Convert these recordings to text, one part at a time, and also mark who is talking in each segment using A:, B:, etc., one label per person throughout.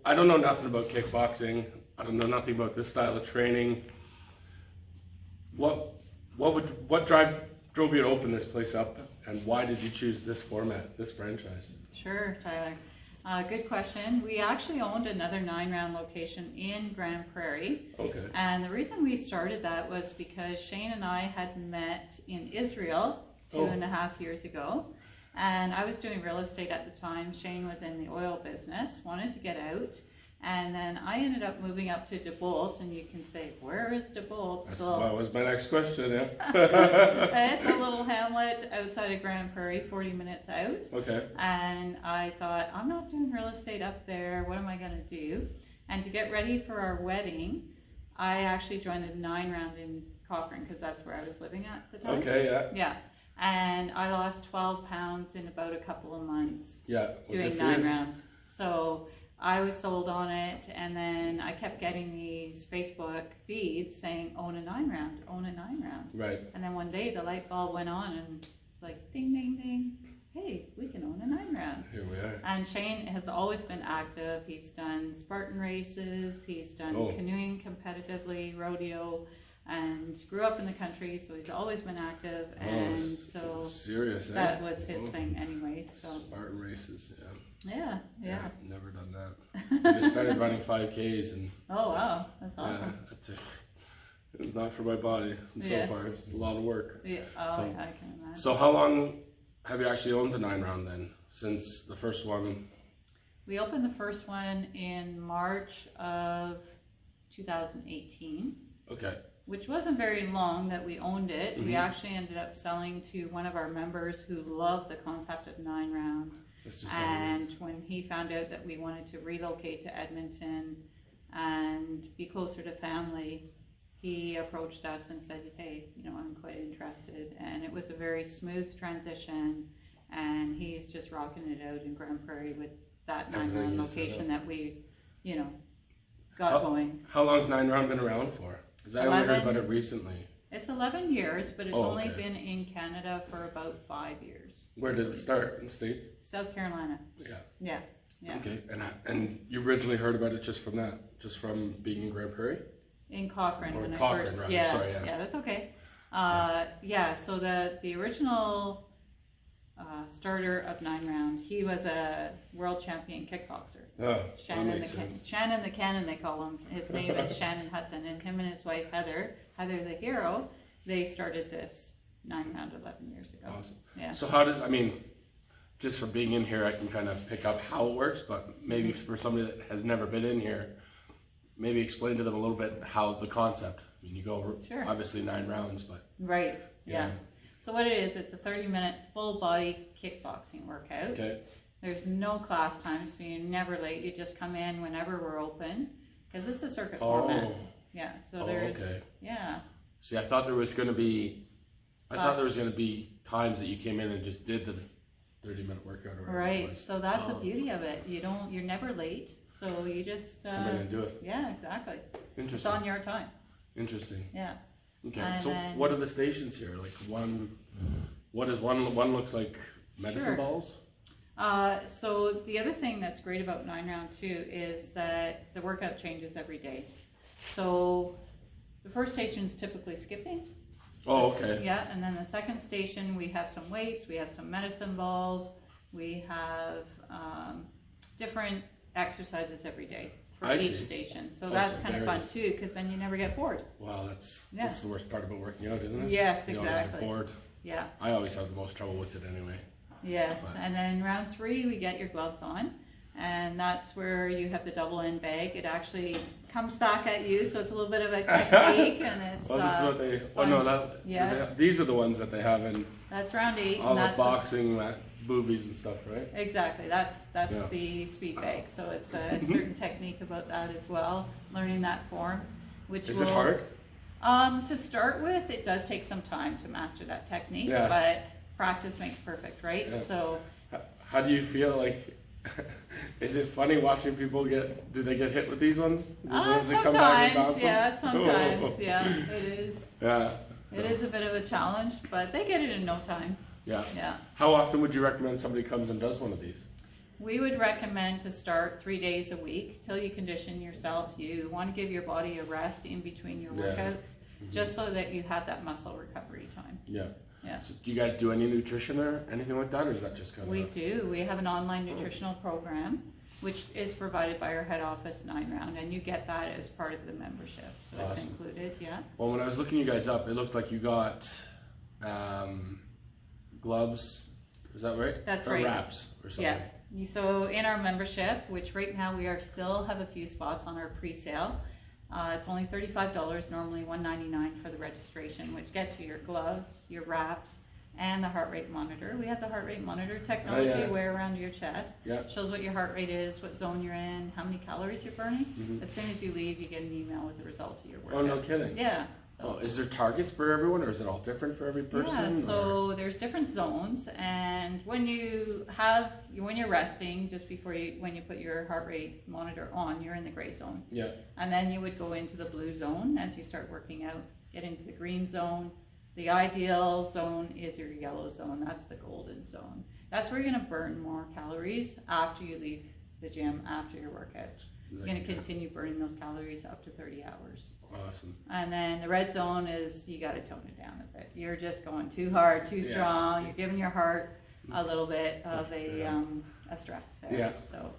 A: I don't know nothing about kickboxing. I don't know nothing about this style of training. What drove you to open this place up, and why did you choose this format, this franchise?
B: Sure, Tyler. Good question. We actually owned another 9-round location in Grand Prairie.
A: Okay.
B: And the reason we started that was because Shane and I had met in Israel 2.5 years ago. And I was doing real estate at the time. Shane was in the oil business, wanted to get out. And then I ended up moving up to DeBolt, and you can say, where is DeBolt?
A: That was my next question, yeah.
B: It's a little hamlet outside of Grand Prairie, 40 minutes out.
A: Okay.
B: And I thought, I'm not doing real estate up there, what am I going to do? And to get ready for our wedding, I actually joined the 9-round in Cochrane, because that's where I was living at the time.
A: Okay, yeah.
B: Yeah. And I lost 12 pounds in about a couple of months.
A: Yeah.
B: Doing 9-round. So I was sold on it, and then I kept getting these Facebook feeds saying, own a 9-round, own a 9-round.
A: Right.
B: And then one day the light bulb went on, and it's like, ding, ding, ding. Hey, we can own a 9-round.
A: Here we are.
B: And Shane has always been active. He's done Spartan races, he's done canoeing competitively, rodeo, and grew up in the country, so he's always been active. And so
A: serious,
B: that was his thing anyway. So
A: Spartan races, yeah.
B: Yeah.
A: Never done that. I just started running 5Ks, and
B: oh wow, that's awesome.
A: It's not for my body so far. It's a lot of work.
B: Yeah. Oh, I can imagine.
A: So how long have you actually owned the 9-round then? Since the first one?
B: We opened the first one in March of 2018.
A: Okay.
B: Which wasn't very long that we owned it. We actually ended up selling to one of our members who loved the concept of 9-round. And when he found out that we wanted to relocate to Edmonton and be closer to family, he approached us and said, hey, I'm quite interested. And it was a very smooth transition, and he's just rocking it out in Grand Prairie with that 9-round location that we, got going.
A: How long's 9-round been around for? Because I only heard about it recently.
B: It's 11 years, but it's only been in Canada for about 5 years.
A: Where did it start? In the States?
B: South Carolina. Yeah.
A: Okay, and you originally heard about it just from that? Just from being in Grand Prairie?
B: In Cochrane.
A: Or
B: when
A: Cochrane,
B: I first,
A: right.
B: yeah,
A: Sorry,
B: yeah, that's okay. So the original starter of 9-round, he was a world champion kickboxer. Shannon the Cannon, they call him. His name is Shannon Hudson, and him and his wife Heather the Hero, they started this 9-round 11 years ago.
A: Awesome.
B: Yeah.
A: So just from being in here, I can kind of pick up how it works, but maybe for somebody that has never been in here, maybe explain to them a little bit how the concept. I mean, you go over obviously 9 rounds, but
B: right. Yeah. So what it is, it's a 30-minute full body kickboxing workout.
A: Okay.
B: There's no class time, so you're never late. You just come in whenever we're open, because it's a circuit format. Yeah. So there's See, I thought there was going to be, times that you came in and just did the 30-minute workout or whatever. Right. So that's the beauty of it. You're never late. So you just
A: come in and do it.
B: Yeah, exactly.
A: Interesting.
B: It's on your time.
A: Interesting.
B: Yeah.
A: Okay.
B: And
A: so what are the stations here? Like what is one looks like medicine balls?
B: So the other thing that's great about 9-round too is that the workout changes every day. So the first station is typically skipping.
A: Oh, okay.
B: Yeah, and then the second station we have some weights, we have some medicine balls, we have different exercises every day for each station. So that's kind of fun too, because then you never get bored.
A: Wow, that's the worst part about working out, isn't it?
B: Yes,
A: you
B: exactly.
A: always get bored.
B: Yeah.
A: I always have the most trouble with it anyway.
B: Yes, and then round 3 we get your gloves on, and that's where you have the double end bag. It actually comes back at you, so it's a little bit of a technique, and it's
A: well, this is what they these are the ones that they have in
B: that's round 8
A: all the boxing movies and stuff, right?
B: Exactly, that's the speed bag. So it's a certain technique about that as well, learning that form. Which
A: is it hard?
B: To start with, it does take some time to master that technique, but practice makes perfect, right? Yeah. So
A: how do you feel like? Is it funny watching people do they get hit with these ones?
B: Sometimes, sometimes, it is.
A: Yeah.
B: It is a bit of a challenge, but they get it in no time.
A: Yeah.
B: Yeah.
A: How often would you recommend somebody comes and does one of these?
B: We would recommend to start 3 days a week till you condition yourself. You want to give your body a rest in between your workouts, just so that you have that muscle recovery time.
A: Yeah.
B: Yeah.
A: So do you guys do any nutrition or anything like that, or is that just kind of?
B: We do. We have an online nutritional program, which is provided by our head office, 9 Round, and you get that as part of the membership. So it's included, yeah.
A: Well, when I was looking you guys up, it looked like you got gloves. Is that right?
B: That's
A: or
B: right.
A: Wraps or something.
B: Yeah. So in our membership, which right now we are still have a few spots on our pre-sale. It's only $35, normally $199 for the registration, which gets you your gloves, your wraps, and the heart rate monitor. We have the heart rate monitor technology you wear around your chest.
A: Yeah.
B: Shows what your heart rate is, what zone you're in, how many calories you're burning. As soon as you leave, you get an email with the result of your workout.
A: Oh, no kidding.
B: Yeah.
A: So, is there targets for everyone, or is it all different for every person?
B: Yeah, so there's different zones, and when you're resting, just before when you put your heart rate monitor on, you're in the gray zone.
A: Yeah.
B: And then you would go into the blue zone as you start working out, get into the green zone. The ideal zone is your yellow zone. That's the golden zone. That's where you're going to burn more calories after you leave the gym, after your workout. You're going to continue burning those calories up to 30 hours.
A: Awesome.
B: And then the red zone is you got to tone it down a bit. You're just going too hard, too strong. You're giving your heart a little bit of a stress there.
A: Yeah.
B: So,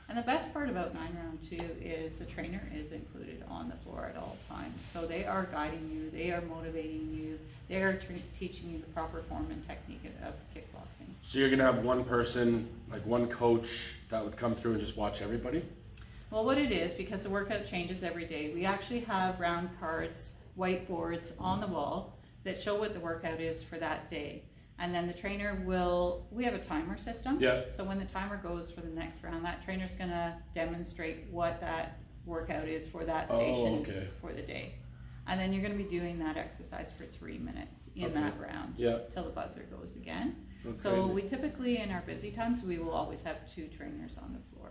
B: and the best part about 9 Round too is the trainer is included on the floor at all times. So they are guiding you, they are motivating you, they are teaching you the proper form and technique of kickboxing.
A: So you're gonna have one person, like one coach, that would come through and just watch everybody?
B: Well, what it is, because the workout changes every day, we actually have round cards, whiteboards on the wall that show what the workout is for that day. And then the trainer we have a timer system.
A: Yeah.
B: So when the timer goes for the next round, that trainer's gonna demonstrate what that workout is for that station for the day. And then you're gonna be doing that exercise for 3 minutes in that round till the buzzer goes again. So we typically, in our busy times, we will always have 2 trainers on the floor.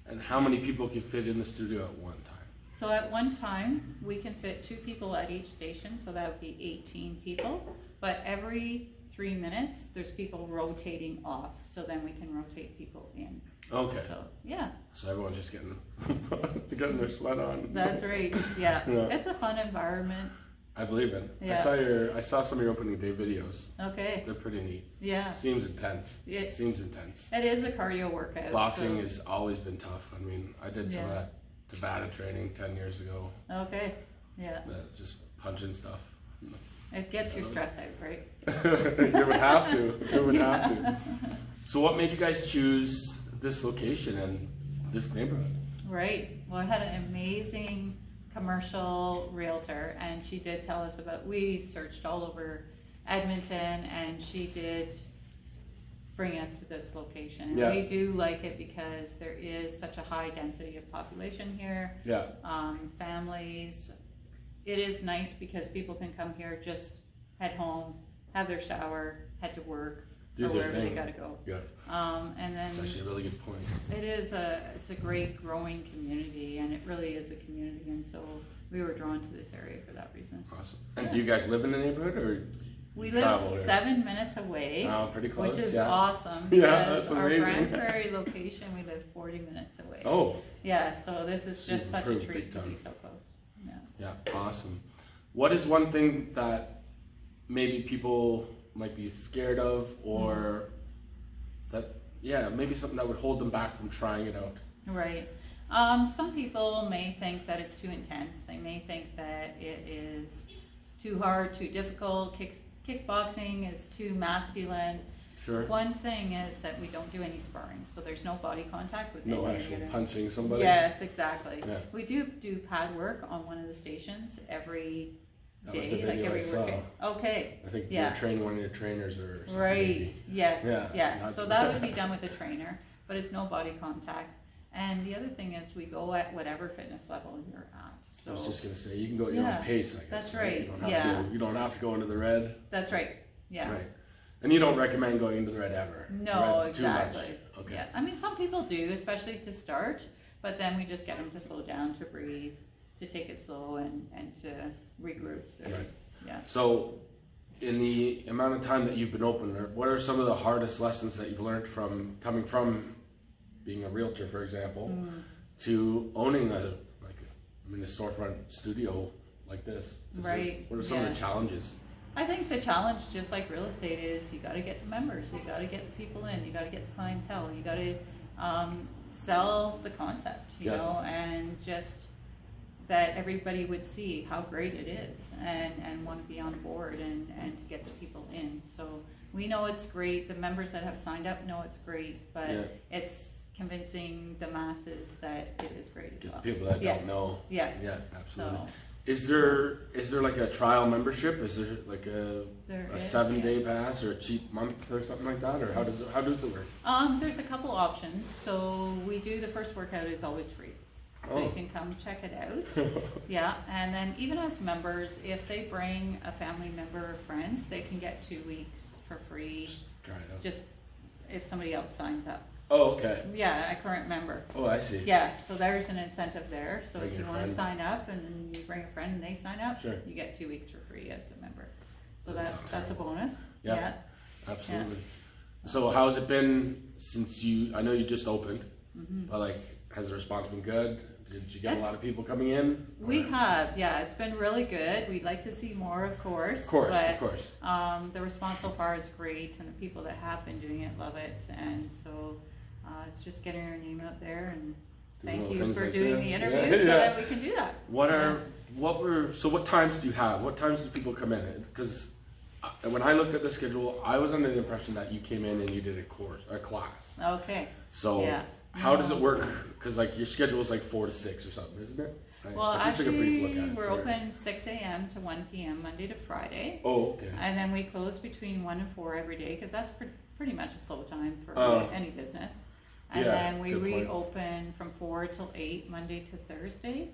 A: And how many people can fit in the studio at one time?
B: So at one time, we can fit 2 people at each station, so that would be 18 people. But every 3 minutes, there's people rotating off, so then we can rotate people in.
A: Okay.
B: So, yeah.
A: So everyone's just getting their sweat on.
B: That's right, yeah. It's a fun environment.
A: I believe it.
B: Yeah.
A: I saw some of your opening day videos.
B: Okay.
A: They're pretty neat.
B: Yeah.
A: Seems intense.
B: It
A: seems intense.
B: It is a cardio workout.
A: Boxing has always been tough. I mean, I did some of that Tabata training 10 years ago.
B: Okay. Yeah.
A: Just punching stuff.
B: It gets your stress out, right?
A: You would have to. You would have to. So what made you guys choose this location and this neighborhood?
B: Right. Well, I had an amazing commercial realtor, and she did tell us we searched all over Edmonton, and she did bring us to this location. And we do like it because there is such a high density of population here.
A: Yeah.
B: Families. It is nice because people can come here, just head home, have their shower, head to work, or wherever they gotta go.
A: Yeah.
B: And then
A: that's actually a really good point.
B: it's a great growing community, and it really is a community, and so we were drawn to this area for that reason.
A: Awesome. And do you guys live in the neighborhood, or
B: we live 7 minutes away?
A: Oh, pretty close.
B: Which is awesome.
A: Yeah, that's amazing.
B: Our Grand Prairie location, we live 40 minutes away.
A: Oh.
B: Yeah, so this is just such a treat to be so close.
A: Yeah, awesome. What is one thing that maybe people might be scared of, or maybe something that would hold them back from trying it out?
B: Right. Some people may think that it's too intense. They may think that it is too hard, too difficult. Kickboxing is too masculine.
A: Sure.
B: One thing is that we don't do any sparring, so there's no body contact with
A: no actual punching somebody.
B: Yes, exactly.
A: Yeah.
B: We do pad work on one of the stations every
A: That was the
B: day,
A: video
B: like every
A: I saw.
B: working. Okay.
A: I think you trained one of your trainers or something.
B: Right.
A: Maybe.
B: Yes. Yeah. So that would be done with the trainer, but it's no body contact. And the other thing is we go at whatever fitness level you're at. So
A: I was just gonna say you can go at your own pace, I guess.
B: That's right.
A: You don't have to go into the red.
B: That's right. Yeah.
A: Right. And you don't recommend going into the red ever.
B: No,
A: Red's
B: exactly.
A: too much. Okay.
B: Yeah. I mean, some people do, especially to start, but then we just get them to slow down, to breathe, to take it slow, and to regroup.
A: Right.
B: Yeah.
A: So, in the amount of time that you've been open, what are some of the hardest lessons that you've learned from coming from being a realtor, for example, to owning a storefront studio like this? What are some of the challenges?
B: I think the challenge, just like real estate, is you got to get the members, you got to get the people in, you got to get the clientele, you got to sell the concept, you know, and just that everybody would see how great it is and want to be on board and to get the people in. So we know it's great. The members that have signed up know it's great, but it's convincing the masses that it is great as well.
A: People that don't know. Yeah, absolutely.
B: So,
A: is there like a trial membership? Is there like a 7-day pass or a cheap month or something like that? Or how does it work?
B: There's a couple options. So we do, the first workout is always free. So you can come check it out. Yeah, and then even as members, if they bring a family member or friend, they can get 2 weeks for free.
A: Try it out.
B: Just if somebody else signs up.
A: Oh, okay.
B: Yeah, a current member.
A: Oh, I see.
B: Yeah, so there's an incentive there. So
A: Bring
B: if you
A: your
B: want to
A: friend.
B: sign up and you bring a friend and they sign up,
A: Sure.
B: you get 2 weeks for free as a member. So
A: That's
B: that's a bonus.
A: Yeah. Absolutely. So how's it been since I know you just opened, but like, has the response been good? Did you get a lot of people coming in?
B: We have, yeah, it's been really good. We'd like to see more, of course.
A: Of course,
B: but,
A: of course.
B: The response so far is great, and the people that have been doing it love it. And so it's just getting our name out there. And thank you for doing the interview so that we can do that.
A: What times do you have? What times do people come in? Because when I looked at the schedule, I was under the impression that you came in and you did a class.
B: Okay.
A: So how does it work? Because like your schedule is like 4 to 6 or something, isn't it?
B: Well, actually, we're open 6 a.m. to 1 p.m. Monday to Friday.
A: Oh, okay.
B: And then we close between 1 and 4 every day because that's pretty much a slow time for any business. And then we reopen from 4 till 8 Monday to Thursday.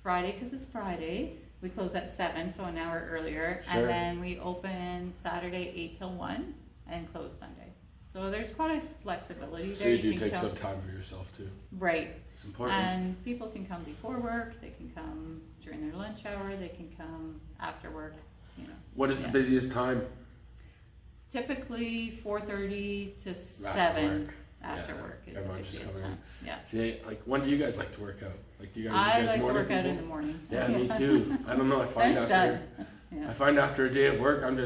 B: Friday, because it's Friday, we close at 7, so an hour earlier.
A: Sure.
B: And then we open Saturday 8 till 1 and close Sunday. So there's quite a flexibility there.
A: So you do take some time for yourself too.
B: Right.
A: It's important.
B: And people can come before work, they can come during their lunch hour, they can come after work, you know.
A: What is the busiest time?
B: Typically 4:30 to 7 after
A: Yeah,
B: work is
A: everyone's
B: the
A: just
B: busiest
A: coming
B: time. Yeah.
A: See, like, when do you guys like to work out? Like, do you guys?
B: I like to
A: morning
B: work out
A: people?
B: in the morning.
A: Yeah, me too. I don't know. I find
B: That's
A: after
B: done. Yeah.
A: I find after a day of work, I'm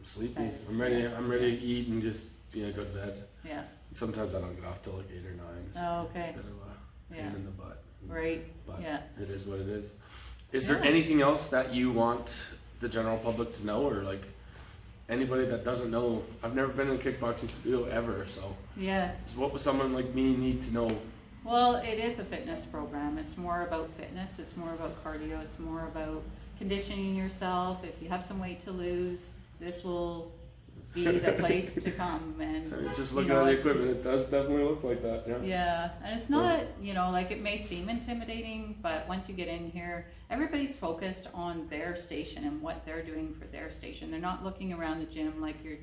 A: sleepy.
B: Right.
A: I'm ready to eat and just go to bed.
B: Yeah.
A: Sometimes I don't get off till like 8 or 9. So
B: Oh, okay.
A: it's a bit of a pain
B: Yeah.
A: in the butt.
B: Right.
A: But
B: Yeah.
A: it is what it is. Is there anything else that you want the general public to know, or like anybody that doesn't know? I've never been in a kickboxing studio ever, so
B: Yes.
A: what would someone like me need to know?
B: Well, it is a fitness program. It's more about fitness. It's more about cardio. It's more about conditioning yourself. If you have some weight to lose, this will be the place to come. And
A: just looking at the equipment, it does definitely look like that. Yeah.
B: Yeah, and it's not, like it may seem intimidating, but once you get in here, everybody's focused on their station and what they're doing for their station. They're not looking around the gym like your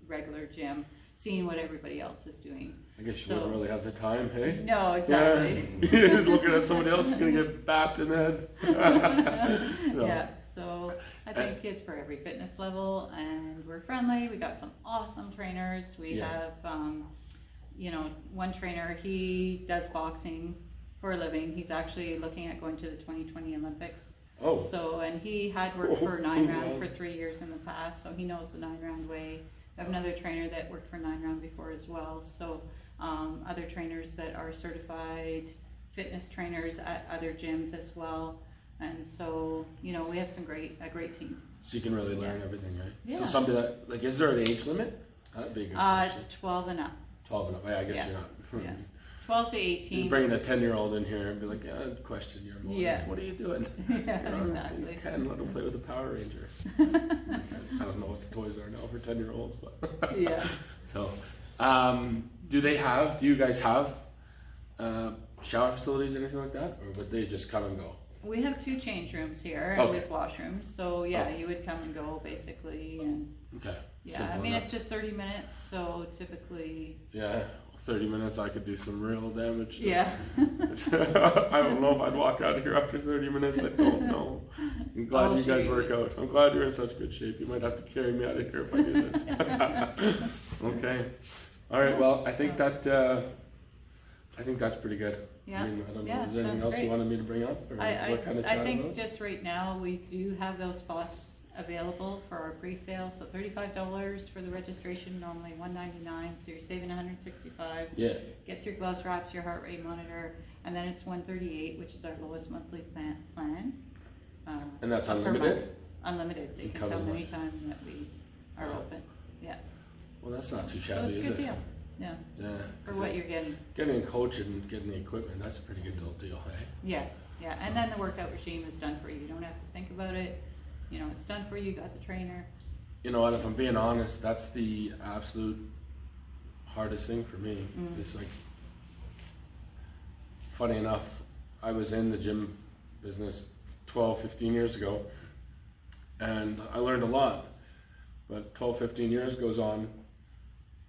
B: regular gym, seeing what everybody else is doing.
A: I guess you wouldn't really have the time, hey?
B: No, exactly.
A: Yeah. Looking at somebody else, you're going to get bapped in the head. No.
B: Yeah, so I think it's for every fitness level, and we're friendly. We got some awesome trainers. We have, one trainer, he does boxing for a living. He's actually looking at going to the 2020 Olympics.
A: Oh.
B: So, and he had worked for 9 round for 3 years in the past, so he knows the 9 round way. I have another trainer that worked for 9 round before as well. So, other trainers that are certified fitness trainers at other gyms as well. And so, we have a great team.
A: So you can really learn everything, right?
B: Yeah.
A: So somebody that, like, is there an age limit? That'd be a good question.
B: It's 12 and up.
A: 12 and up. Yeah, I guess you're not.
B: Yeah. 12 to 18.
A: You bring a 10-year-old in here and be like, I'd question your motives.
B: Yeah.
A: What are you doing?
B: Yeah, exactly.
A: He's 10, let him play with the Power Rangers. I don't know what the toys are now for 10-year-olds, but.
B: Yeah.
A: So, do you guys have shower facilities or anything like that? Or would they just come and go?
B: We have 2 change rooms here with washrooms. So, you would come and go basically. And
A: okay.
B: yeah,
A: Simple
B: I mean,
A: enough.
B: it's just 30 minutes. So typically.
A: Yeah. 30 minutes, I could do some real damage.
B: Yeah.
A: I don't know if I'd walk out of here after 30 minutes. I don't know. I'm glad you guys work out. I'm glad you're in such good shape. You might have to carry me out of here if I do this. Okay. All right. Well, I think that I think that's pretty good.
B: Yeah.
A: I mean, I don't know,
B: Yeah,
A: is there anything
B: sounds
A: else you
B: great.
A: wanted me to bring up, or
B: I
A: what kind of chat
B: I think
A: about?
B: just right now, we do have those spots available for our pre-sale, so $35 for the registration, normally $199, so you're saving $165.
A: Yeah,
B: Gets your gloves, wraps, your heart rate monitor, and then it's $138, which is our lowest monthly plan.
A: and that's
B: per
A: unlimited?
B: month. Unlimited, they
A: It
B: can
A: covers
B: come
A: what?
B: anytime that we are
A: Wow.
B: open, yeah.
A: Well, that's not too
B: So
A: shabby,
B: it's a
A: is
B: good
A: it?
B: deal, yeah,
A: Yeah.
B: for
A: 'cause
B: what you're getting.
A: getting a coach and getting the equipment, that's a pretty good deal, hey?
B: Yeah, yeah, and then the workout regime is done for you, you don't have to think about it, you know, it's done for you, you got the trainer.
A: You know what, if I'm being honest, that's the absolute hardest thing for me. It's like, funny enough, I was in the gym business 12, 15 years ago, and I learned a lot. But 12, 15 years goes on,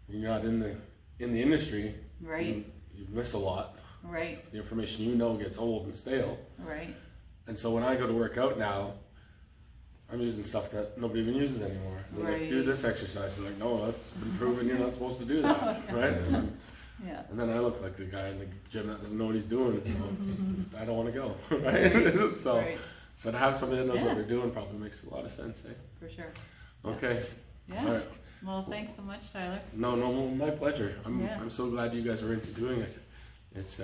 A: and you're not in the industry,
B: Right,
A: you miss a lot.
B: right,
A: The information you know gets old and stale.
B: right,
A: And so when I go to work out now, I'm using stuff that nobody even uses anymore. They're like, do
B: Right.
A: this exercise. I'm like, no, that's been proven you're not supposed to do that, right?
B: yeah,
A: And then I look like the guy in the gym that doesn't know what he's doing, so it's, I don't want to go, right? So,
B: right,
A: so to have somebody that knows
B: Yeah.
A: what they're doing probably makes a lot of sense, eh?
B: for sure,
A: Okay, all
B: yeah.
A: right.
B: Well, thanks so much, Tyler.
A: No, my pleasure.
B: Yeah.
A: I'm so glad you guys are into doing it. It's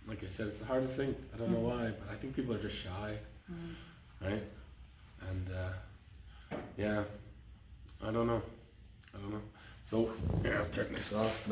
A: like I said, it's the hardest thing. I don't know why, but I think people are just shy, right? And yeah, I don't know. So here, I'll turn this off now.